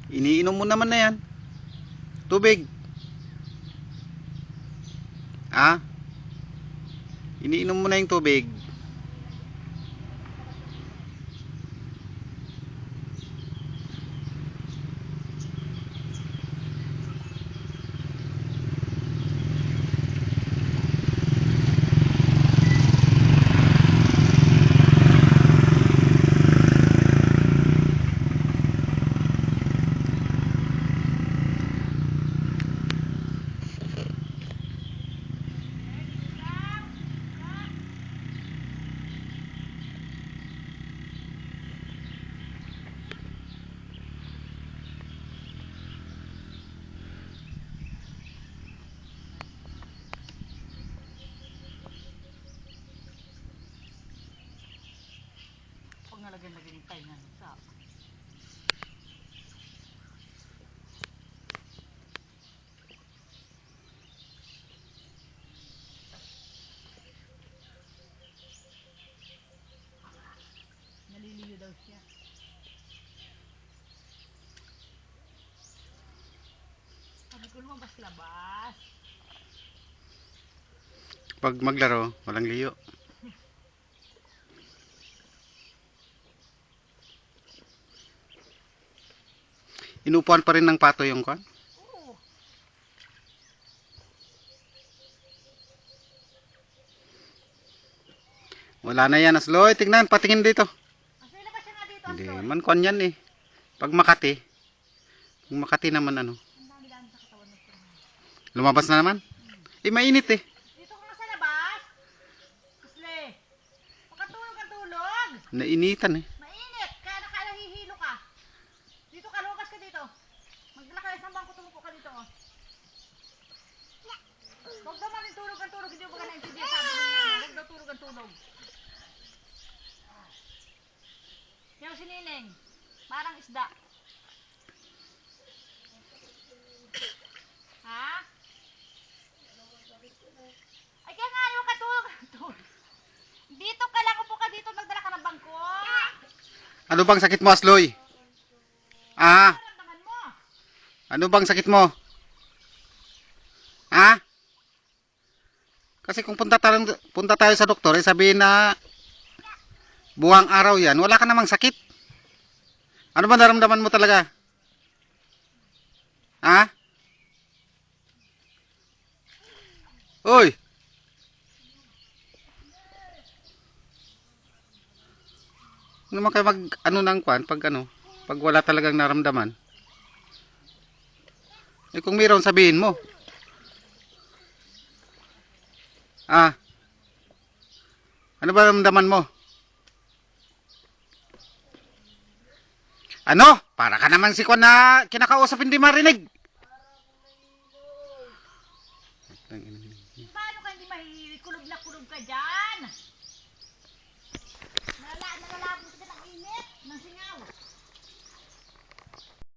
Iniinom mo naman na yan. Tubig. Ah? Iniinom mo na yung tubig. Pag nalagyan-lagyan yung tayo nga sa naliliyo daw siya. Sabi ko lumabas labas. Pag maglaro, walang liyo. Inupuan pa rin ng pato yung kwan. Oo. Wala na yan, Asloy. Tignan, patingin dito. Asloy, labas siya nga dito, Hindi Asloy. man kwan yan eh. Pag Makati. Pag Makati naman ano. Ang dami-dami sa katawan mo. Lumabas na naman. Eh, mainit eh. Dito ka nga sa labas. Asloy, makatulog ang tulog. Nainitan eh. Mainit, kaya nakalahihilo ka. Dito ka, lumabas ka dito. Maglakay sa bangko, tumupo ka dito. Oh. Huwag naman yung tulog ang tulog, hindi mo ba naintindihan sabi ng ano, huwag daw tulog ang tulog. Yung si Nineng, parang isda. Ha? Ay kaya nga yung katulog ang tulog. Dito ka lang, upo ka dito, magdala ka ng bangko. Ano bang sakit mo, Asloy? Ah? Naramdaman mo. Ano bang sakit mo? Ha? Kasi kung punta tayo sa doktor, eh, sabihin na buwang araw yan, wala ka namang sakit. Ano ba naramdaman mo talaga? Ha? Uy! Ano naman kayo mag ano ng kwan pag ano, pag wala talagang naramdaman. Eh kung mayroon sabihin mo. Ah. Ano ba naramdaman mo? Ano? Para ka naman si kwan na kinakausap hindi marinig. Paano ka hindi mahihilig? Kulog na kulog ka dyan. Nalalabos ka ng init. Nang singa.